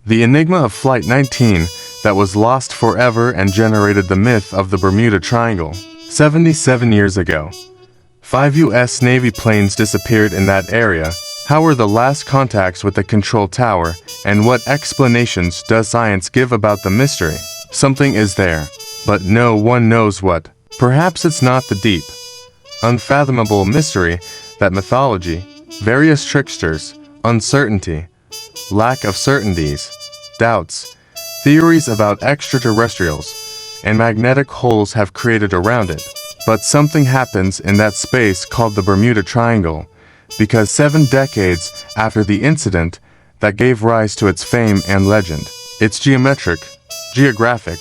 The Enigma of Flight 19 that was lost forever and generated the myth of the Bermuda Triangle. 77 years ago, 5 U.S. Navy planes disappeared in that area. How were the last contacts with the control tower, and what explanations does science give about the mystery? Something is there, but no one knows what. Perhaps it's not the deep, unfathomable mystery that mythology, various tricksters, uncertainty, lack of certainties, doubts, theories about extraterrestrials, and magnetic holes have created around it. But something happens in that space called the Bermuda Triangle, because 7 decades after the incident that gave rise to its fame and legend, its geographic,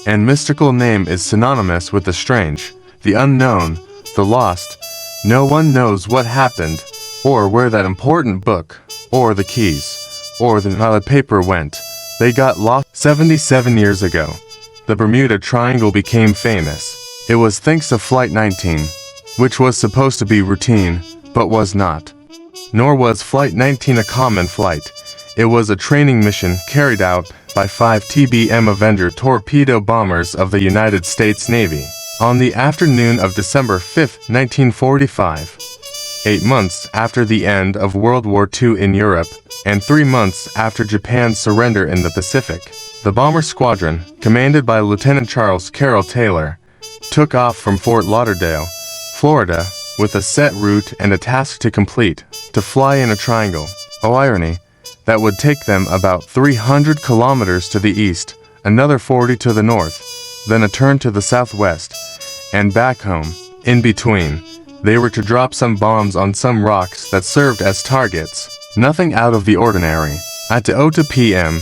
and mystical name is synonymous with the strange, the unknown, the lost. No one knows what happened, or where that important book, or the keys, or the toilet paper went. They got lost 77 years ago. The Bermuda Triangle became famous. It was thanks to Flight 19, which was supposed to be routine, but was not. Nor was Flight 19 a common flight. It was a training mission carried out by 5 TBM Avenger torpedo bombers of the United States Navy. On the afternoon of December 5, 1945, 8 months after the end of World War II in Europe, and 3 months after Japan's surrender in the Pacific, the bomber squadron, commanded by Lieutenant Charles Carroll Taylor, took off from Fort Lauderdale, Florida, with a set route and a task to complete, to fly in a triangle. Oh irony, that would take them about 300 kilometers to the east, another 40 to the north, then a turn to the southwest, and back home. In between, they were to drop some bombs on some rocks that served as targets. Nothing out of the ordinary. At 2:02 p.m.,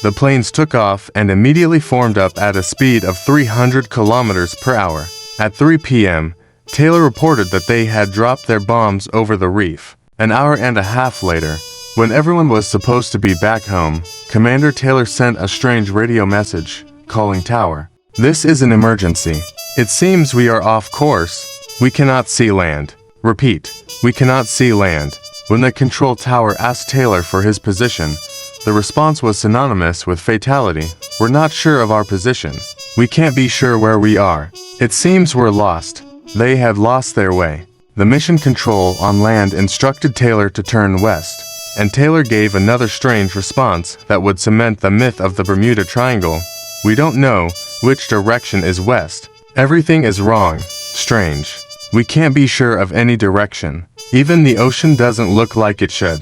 the planes took off and immediately formed up at a speed of 300 kilometers per hour. At 3 p.m., Taylor reported that they had dropped their bombs over the reef. An hour and a half later, when everyone was supposed to be back home, Commander Taylor sent a strange radio message, calling tower. "This is an emergency. It seems we are off course. We cannot see land. Repeat, we cannot see land." When the control tower asked Taylor for his position, the response was synonymous with fatality. "We're not sure of our position. We can't be sure where we are. It seems we're lost." They had lost their way. The mission control on land instructed Taylor to turn west, and Taylor gave another strange response that would cement the myth of the Bermuda Triangle. "We don't know which direction is west. Everything is wrong. Strange. We can't be sure of any direction. Even the ocean doesn't look like it should."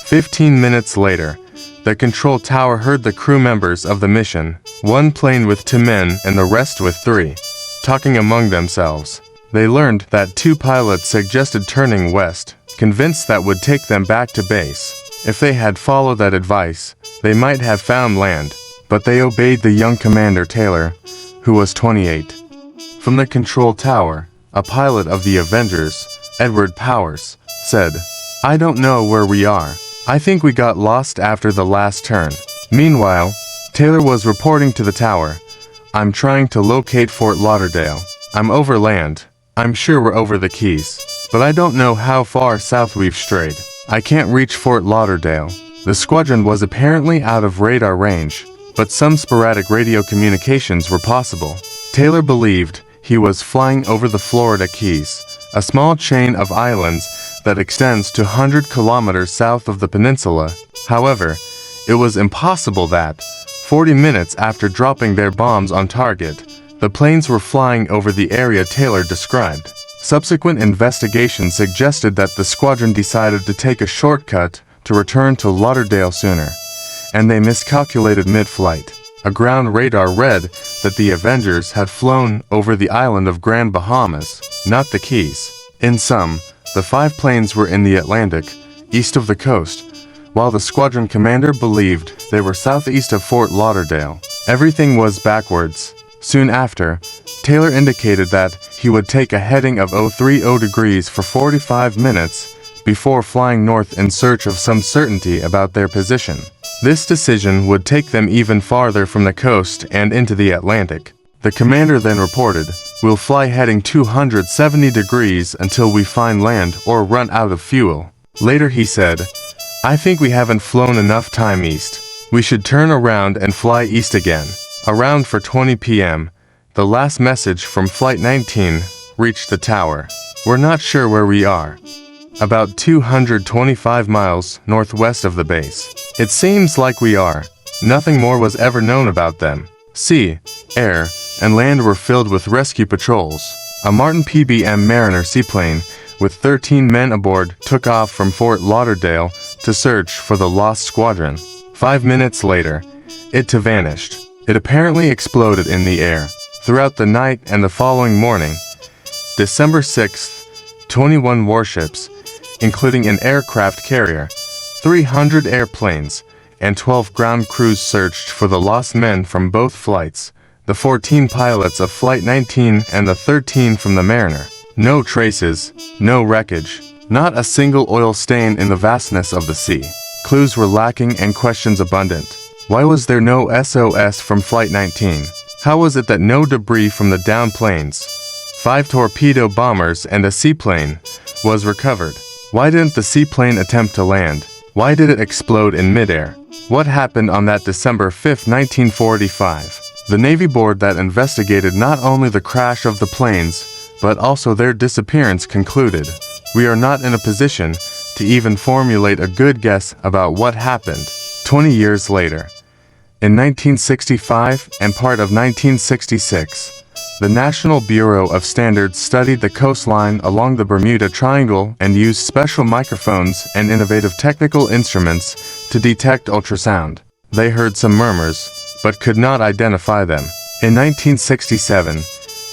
15 minutes later, the control tower heard the crew members of the mission, one plane with 2 men and the rest with 3, talking among themselves. They learned that 2 pilots suggested turning west, convinced that would take them back to base. If they had followed that advice, they might have found land, but they obeyed the young Commander Taylor, who was 28. From the control tower, a pilot of the Avengers, Edward Powers, said, "I don't know where we are. I think we got lost after the last turn." Meanwhile, Taylor was reporting to the tower, "I'm trying to locate Fort Lauderdale. I'm over land. I'm sure we're over the Keys, but I don't know how far south we've strayed. I can't reach Fort Lauderdale." The squadron was apparently out of radar range, but some sporadic radio communications were possible. Taylor believed he was flying over the Florida Keys, a small chain of islands that extends to 100 kilometers south of the peninsula. However, it was impossible that, 40 minutes after dropping their bombs on target, the planes were flying over the area Taylor described. Subsequent investigation suggested that the squadron decided to take a shortcut to return to Lauderdale sooner, and they miscalculated mid-flight. A ground radar read that the Avengers had flown over the island of Grand Bahamas, not the Keys. In sum, the 5 planes were in the Atlantic, east of the coast, while the squadron commander believed they were southeast of Fort Lauderdale. Everything was backwards. Soon after, Taylor indicated that he would take a heading of 030 degrees for 45 minutes before flying north in search of some certainty about their position. This decision would take them even farther from the coast and into the Atlantic. The commander then reported, "We'll fly heading 270 degrees until we find land or run out of fuel." Later he said, "I think we haven't flown enough time east. We should turn around and fly east again. Around 4:20 p.m., the last message from Flight 19 reached the tower. We're not sure where we are. About 225 miles northwest of the base. It seems like we are. Nothing more was ever known about them. Sea, air, and land were filled with rescue patrols. A Martin PBM Mariner seaplane with 13 men aboard took off from Fort Lauderdale to search for the lost squadron. 5 minutes later, it too vanished. It apparently exploded in the air. Throughout the night and the following morning, December 6th, 21 warships, including an aircraft carrier, 300 airplanes, and 12 ground crews searched for the lost men from both flights, the 14 pilots of Flight 19 and the 13 from the Mariner. No traces, no wreckage, not a single oil stain in the vastness of the sea. Clues were lacking and questions abundant. Why was there no SOS from Flight 19? How was it that no debris from the downed planes, 5 torpedo bombers and a seaplane, was recovered? Why didn't the seaplane attempt to land? Why did it explode in midair? What happened on that December 5, 1945? The Navy board that investigated not only the crash of the planes, but also their disappearance concluded, we are not in a position to even formulate a good guess about what happened. 20 years later, in 1965 and part of 1966, the National Bureau of Standards studied the coastline along the Bermuda Triangle and used special microphones and innovative technical instruments to detect ultrasound. They heard some murmurs, but could not identify them. In 1967,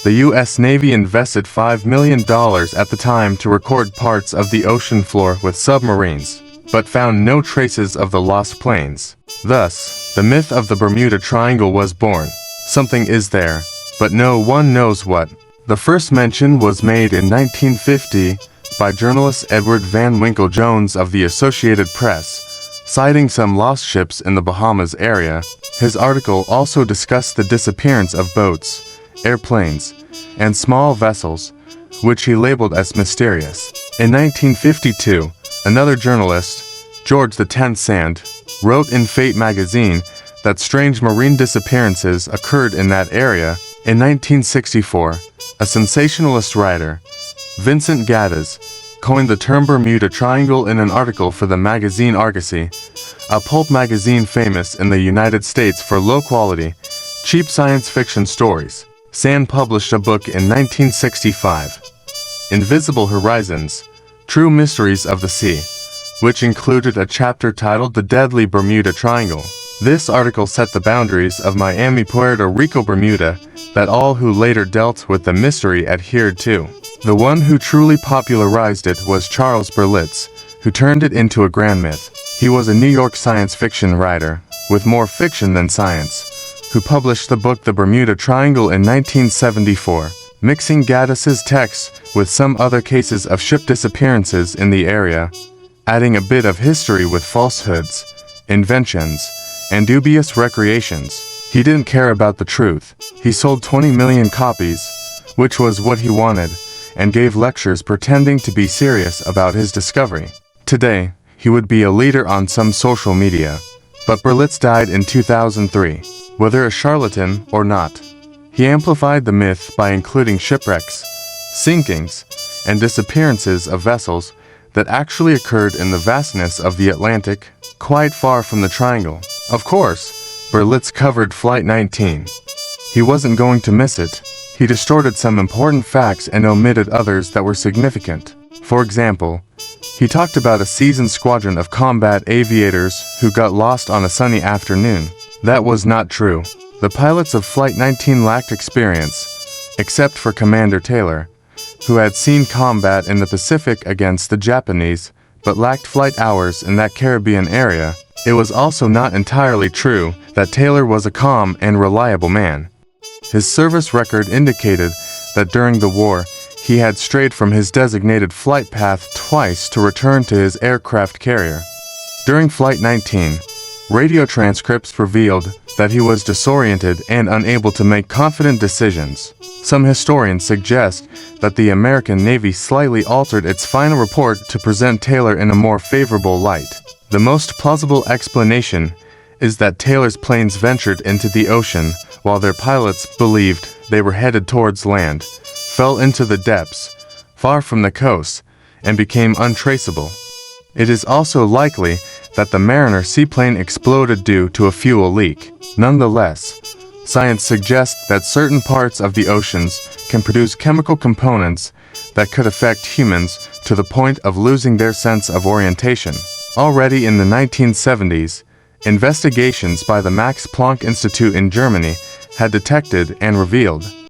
the U.S. Navy invested $5 million at the time to record parts of the ocean floor with submarines, but found no traces of the lost planes. Thus, the myth of the Bermuda Triangle was born. Something is there, but no one knows what. The first mention was made in 1950 by journalist Edward Van Winkle Jones of the Associated Press, citing some lost ships in the Bahamas area. His article also discussed the disappearance of boats, airplanes, and small vessels, which he labeled as mysterious. In 1952, another journalist, George X Sand, wrote in Fate magazine that strange marine disappearances occurred in that area. In 1964, a sensationalist writer, Vincent Gaddis, coined the term Bermuda Triangle in an article for the magazine Argosy, a pulp magazine famous in the United States for low-quality, cheap science fiction stories. Sand published a book in 1965, Invisible Horizons, True Mysteries of the Sea, which included a chapter titled The Deadly Bermuda Triangle. This article set the boundaries of Miami, Puerto Rico, Bermuda, that all who later dealt with the mystery adhered to. The one who truly popularized it was Charles Berlitz, who turned it into a grand myth. He was a New York science fiction writer, with more fiction than science, who published the book The Bermuda Triangle in 1974, mixing Gaddis's texts with some other cases of ship disappearances in the area, adding a bit of history with falsehoods, inventions, and dubious recreations. He didn't care about the truth. He sold 20 million copies, which was what he wanted, and gave lectures pretending to be serious about his discovery. Today, he would be a leader on some social media. But Berlitz died in 2003. Whether a charlatan or not, he amplified the myth by including shipwrecks, sinkings, and disappearances of vessels that actually occurred in the vastness of the Atlantic, quite far from the Triangle. Of course, Berlitz covered Flight 19. He wasn't going to miss it. He distorted some important facts and omitted others that were significant. For example, he talked about a seasoned squadron of combat aviators who got lost on a sunny afternoon. That was not true. The pilots of Flight 19 lacked experience, except for Commander Taylor, who had seen combat in the Pacific against the Japanese, but lacked flight hours in that Caribbean area. It was also not entirely true that Taylor was a calm and reliable man. His service record indicated that during the war, he had strayed from his designated flight path twice to return to his aircraft carrier. During Flight 19, radio transcripts revealed that he was disoriented and unable to make confident decisions. Some historians suggest that the American Navy slightly altered its final report to present Taylor in a more favorable light. The most plausible explanation is that Taylor's planes ventured into the ocean while their pilots believed they were headed towards land, fell into the depths, far from the coast, and became untraceable. It is also likely that the Mariner seaplane exploded due to a fuel leak. Nonetheless, science suggests that certain parts of the oceans can produce chemical components that could affect humans to the point of losing their sense of orientation. Already in the 1970s, investigations by the Max Planck Institute in Germany had detected and revealed